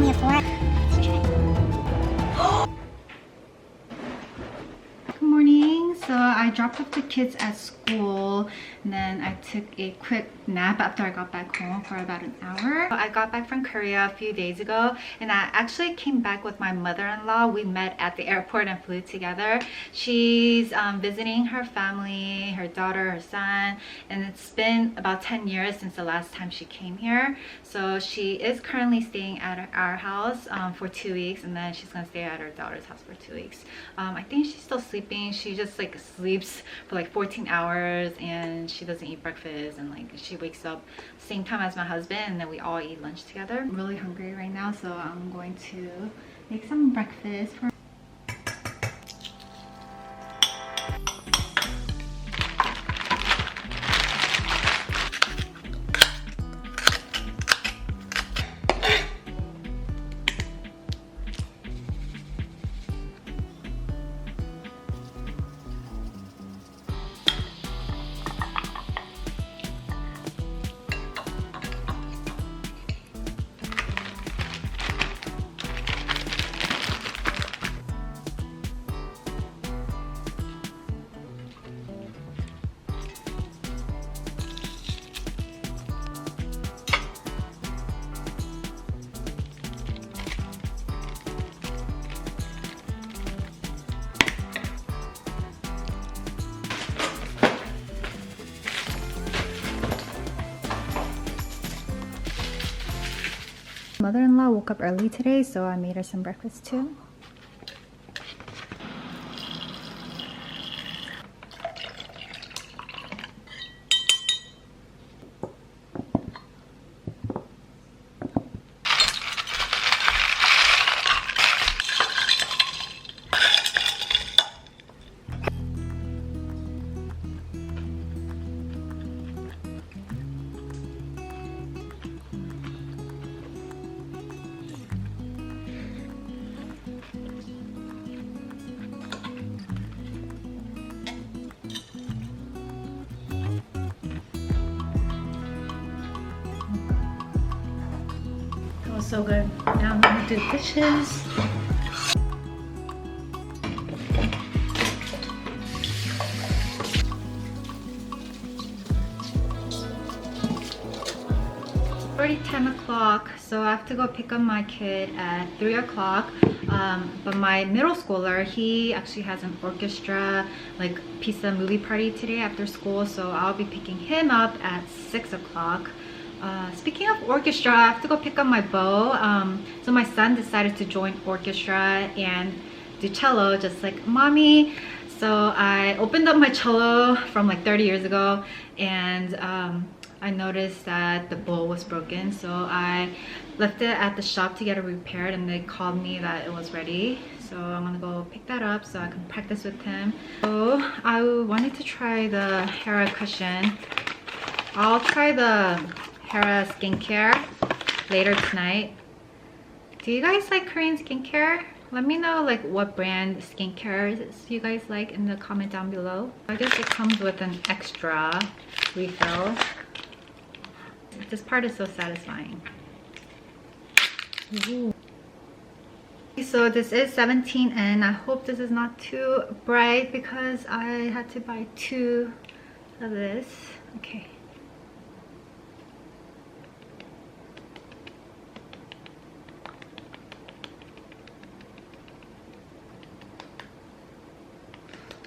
only a 4. Let's try. Good morning. So I dropped off the kids at school and then I took a quick nap after I got back home for about an hour. I got back from Korea a few days ago and I actually came back with my mother-in-law. We met at the airport and flew together. She's visiting her family, her daughter, her son, and it's been about 10 years since the last time she came here. So she is currently staying at our house for 2 weeks, and then she's gonna stay at her daughter's house for 2 weeks. I think she's still sleeping. She just like sleeps for like 14 hours and she doesn't eat breakfast, and like she wakes up same time as my husband and then we all eat lunch together. I'm really hungry right now, so I'm going to make some breakfast for Mother-in-law woke up early today, so I made her some breakfast too. So good. Now I'm gonna do dishes. Already 10 o'clock, so I have to go pick up my kid at 3 o'clock. But my middle schooler, he actually has an orchestra, like pizza movie party today after school, so I'll be picking him up at 6 o'clock. Speaking of orchestra, I have to go pick up my bow. So my son decided to join orchestra and do cello just like mommy. So I opened up my cello from like 30 years ago, and I noticed that the bowl was broken, so I left it at the shop to get it repaired, and they called me that it was ready. So I'm gonna go pick that up so I can practice with him. So I wanted to try the Hera cushion. I'll try the Hera skincare later tonight. Do you guys like Korean skincare? Let me know like what brand skincare you guys like in the comment down below. I guess it comes with an extra refill. This part is so satisfying. Ooh. So this is 17, and I hope this is not too bright because I had to buy 2 of this. Okay.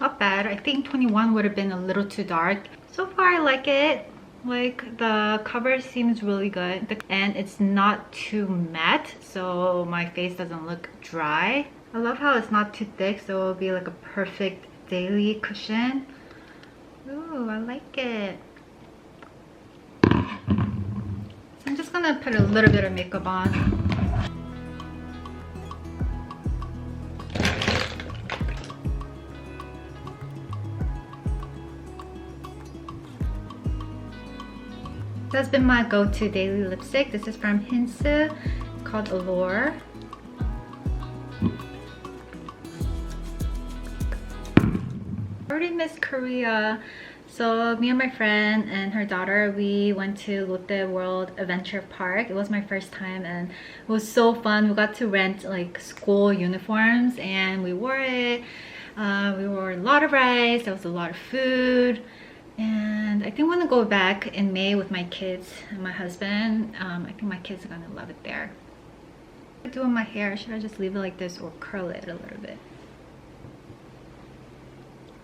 Not bad. I think 21 would have been a little too dark. So far I like it. Like the cover seems really good and it's not too matte, so my face doesn't look dry. I love how it's not too thick, so it'll be like a perfect daily cushion. Ooh, I like it. So I'm just gonna put a little bit of makeup on. This has been my go-to daily lipstick. This is from Hinsu, called Allure. I already missed Korea, So me and my friend and her daughter, we went to Lotte World Adventure Park. It was my first time and it was so fun. We got to rent like school uniforms and we wore it. We wore a lot of rice, there was a lot of food. And I think I'm gonna go back in May with my kids and my husband. I think my kids are gonna love it there. Doing my hair, should I just leave it like this or curl it a little bit?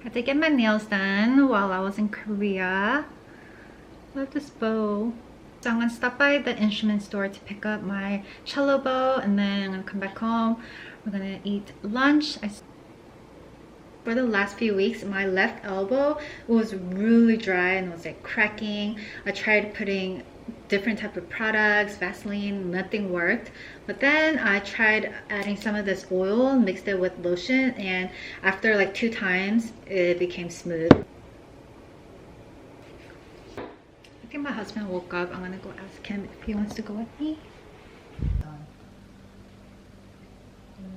I had to get my nails done while I was in Korea. Love this bow. So I'm gonna stop by the instrument store to pick up my cello bow and then I'm gonna come back home. We're gonna eat lunch. For the last few weeks, my left elbow was really dry and was like cracking. I tried putting different type of products, Vaseline, nothing worked. But then I tried adding some of this oil, mixed it with lotion, and after like 2 times, it became smooth. I think my husband woke up. I'm gonna go ask him if he wants to go with me.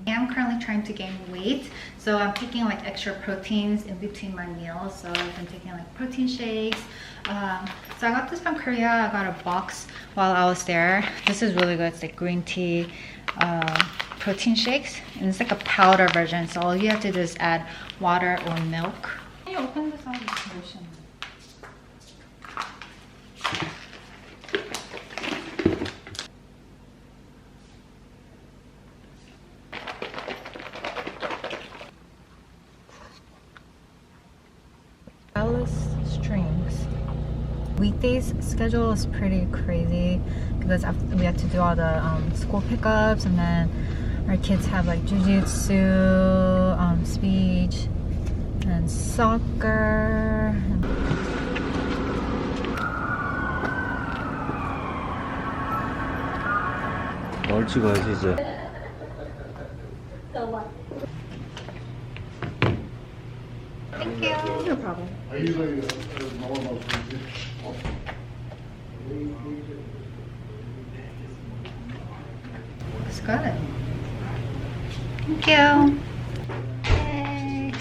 I am currently trying to gain weight, so I'm taking like extra proteins in between my meals. So I've been taking like protein shakes. So I got this from Korea. I got a box while I was there. This is really good. It's like green tea protein shakes, and it's like a powder version. So all you have to do is add water or milk. Can you open this out of this lotion? Strings. Weekdays schedule is pretty crazy because we have to do all the school pickups, and then our kids have like jiu-jitsu, speech, and soccer. 뭘 찍어야지 이제. Thank you. No problem. Looks good. Thank you. Yay.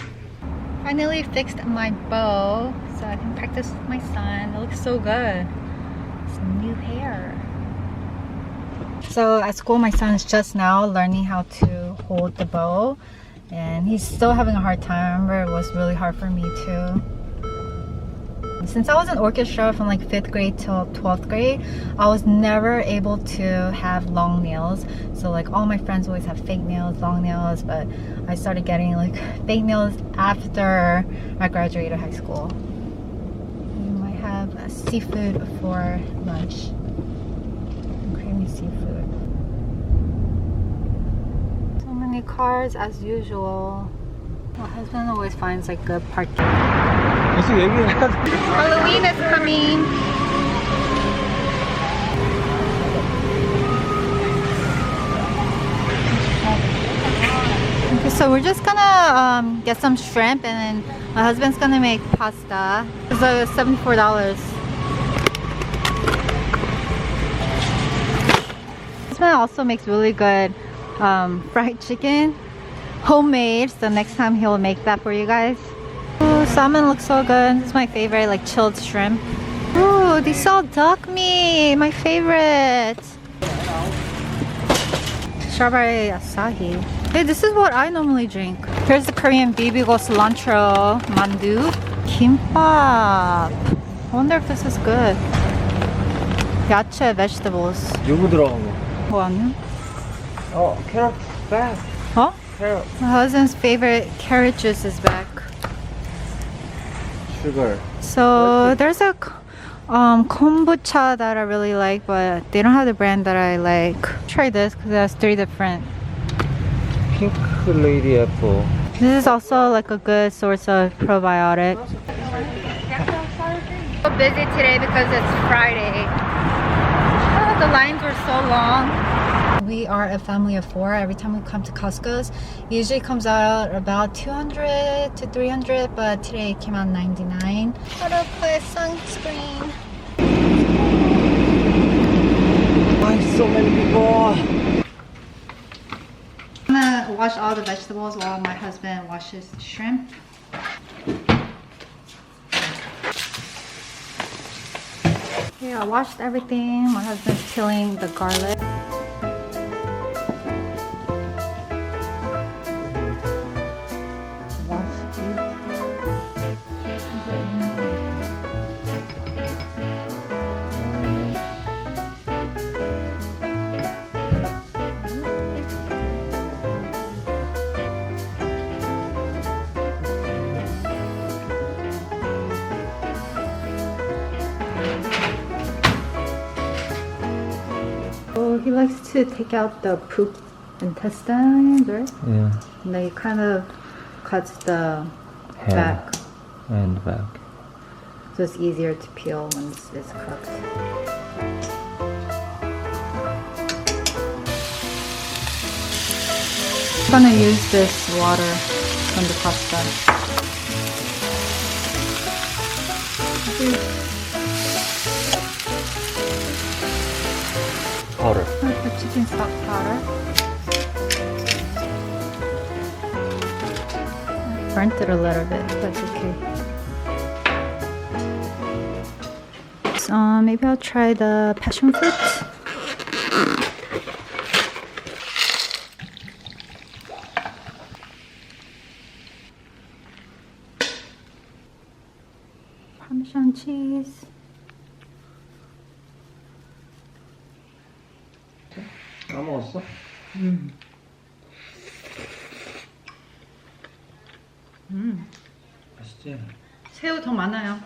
Finally fixed my bow so I can practice with my son. It looks so good. Some new hair. So at school, my son is just now learning how to hold the bow. And he's still having a hard time. I remember it was really hard for me too. Since I was in orchestra from like 5th grade till 12th grade, I was never able to have long nails. So like all my friends always have fake nails, long nails, but I started getting like fake nails after I graduated high school. We might have seafood for lunch. Creamy seafood. Cars as usual. My husband always finds like good parking. Halloween is coming. Okay, so we're just gonna get some shrimp, and then my husband's gonna make pasta. It's like $74. My husband also makes really good fried chicken, homemade, so next time he'll make that for you guys. Ooh, salmon looks so good. This is my favorite, like chilled shrimp. Ooh, they sell duck meat, my favorite. Strawberry asahi. Hey, this is what I normally drink. Here's the Korean bibigo cilantro mandu. Kimbap. I wonder if this is good. Yache vegetables. 요거 들어간 거. 뭐 아니야? 어, carrot back. Huh? Carrot. My husband's favorite carrot juice is back. Sugar. So there's a kombucha that I really like, but they don't have the brand that I like. Try this because it has 3 different. Pink lady apple. This is also like a good source of probiotic. So busy today because it's Friday. Oh, the lines were so long. We are a family of 4. Every time we come to Costco's, it usually comes out about 200 to 300, but today it came out 99. How to put sunscreen? Why so many people? I'm gonna wash all the vegetables while my husband washes the shrimp. Okay, I washed everything. My husband's peeling the garlic. So he likes to take out the poop intestines, right? Yeah. And then he kind of cuts the Hair. back. And back. So it's easier to peel once it's cooked. I'm gonna use this water from the pasta. Powder. The chicken stock powder. I burnt it a little bit, that's okay. So maybe I'll try the passion fruit. Parmesan cheese. 다 먹었어? 맛있지? 새우 더 많아요.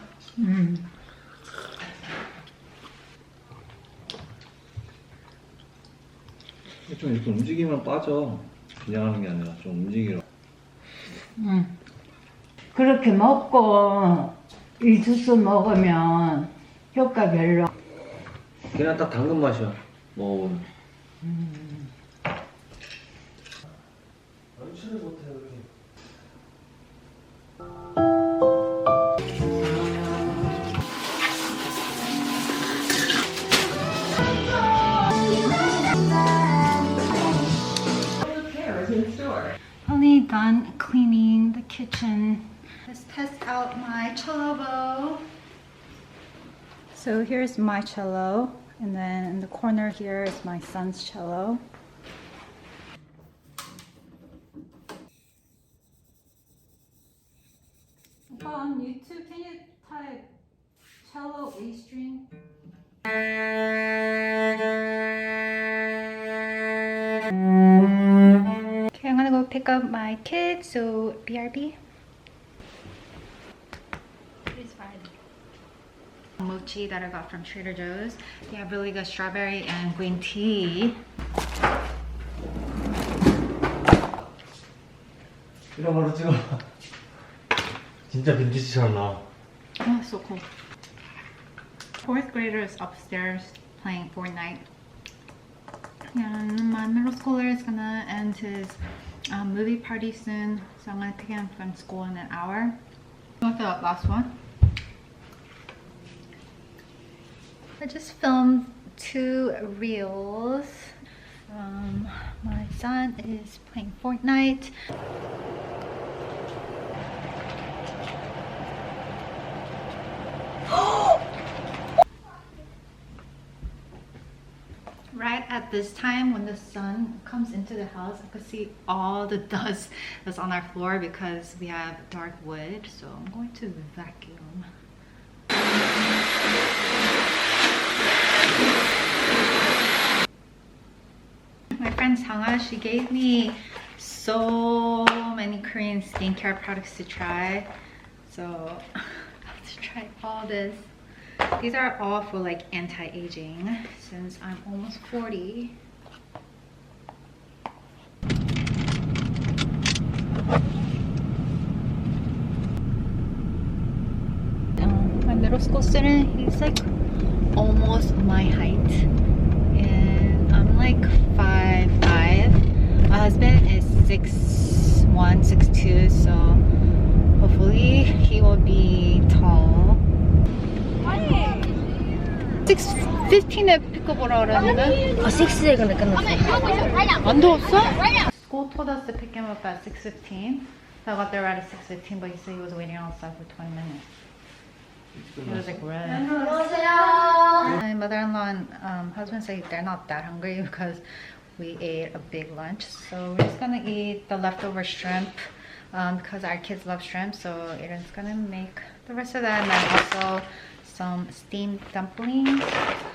좀 이렇게 움직이면 빠져. 그냥 하는 게 아니라 좀 움직이라. 그렇게 먹고 이 주스 먹으면 효과 별로. 그냥 딱 당근 맛이야. 먹어보면. 연출을 못해 그렇게. Only done cleaning the kitchen. Let's test out my cello bowl. So here's my cello, and then in the corner here is my son's cello. On YouTube, can you type cello A string? Okay, I'm gonna go pick up my kids, so BRB. It's fine. Mochi that I got from Trader Joe's. They have really good strawberry and green tea. 이런 걸로 찍어. 진짜 빈티지처럼 나와. Oh, so cool. Fourth grader is upstairs playing Fortnite. And my middle schooler is gonna end his movie party soon, so I'm gonna pick him from school in an hour. Look at that last one. I just filmed 2 reels. My son is playing Fortnite. Right at this time when the sun comes into the house, I could see all the dust that's on our floor because we have dark wood, so I'm going to vacuum. My friend Sangha, she gave me so many Korean skincare products to try, so I have to try all this. These are all for like anti-aging since I'm almost 40. My middle school student, he's like almost my height, and I'm like 5'5". My husband is 6'1", 6'2", so hopefully he will be tall. 6:15에 픽업 오라 그랬는데 6시에 끝났어. 안 더웠어? School told us to pick him up at 6:15. So I got there right at 6:15, but he said he was waiting outside for 20 minutes. It was like red. 안녕하세요. My mother-in-law and husband say they're not that hungry because we ate a big lunch. So we're just gonna eat the leftover shrimp because our kids love shrimp. So Aiden's gonna make the rest of that, and then also some steamed dumplings.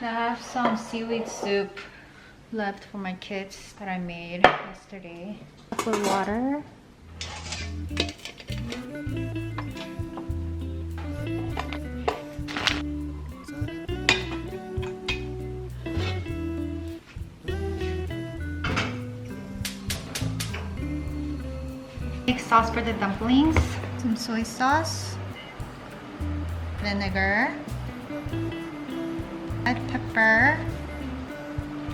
I have some seaweed soup left for my kids that I made yesterday. For water. Make sauce for the dumplings. Some soy sauce, vinegar, red pepper,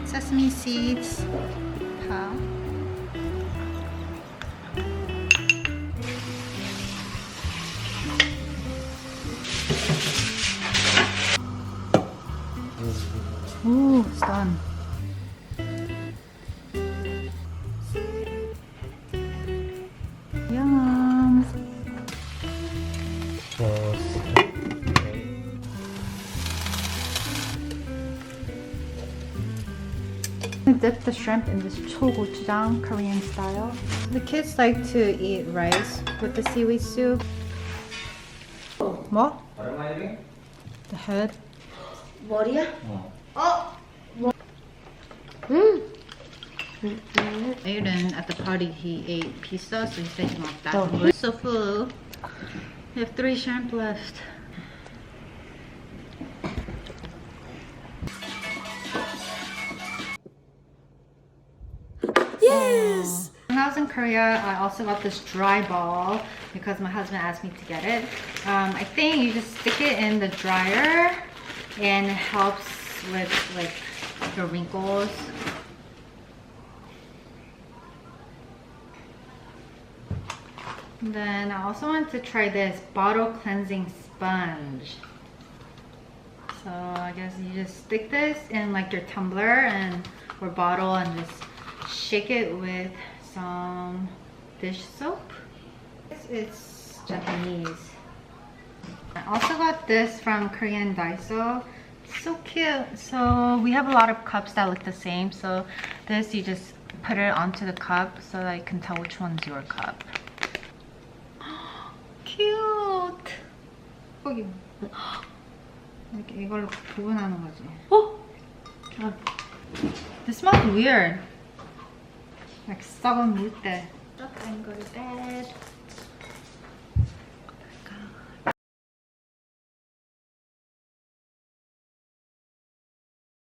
sesame seeds, Ooh, it's done. Yum. Dip the shrimp in this chogochujang Korean style. The kids like to eat rice with the seaweed soup. What? The head. 머리야? Aiden at the party he ate pizza, so he said he's not that hungry. So full. We have 3 shrimp left. Yes. When I was in Korea, I also got this dry ball because my husband asked me to get it. I think you just stick it in the dryer and it helps with like the wrinkles. And then I also want to try this bottle cleansing sponge. So I guess you just stick this in like your tumbler or bottle and just shake it with some dish soap. It's Japanese. I also got this from Korean Daiso. It's so cute. So we have a lot of cups that look the same. So this you just put it onto the cup so that you can tell which one's your cup. Cute. 여기 이렇게 이걸로 구분하는 거지. This smells weird. Like 썩은 물때. I'm going to bed.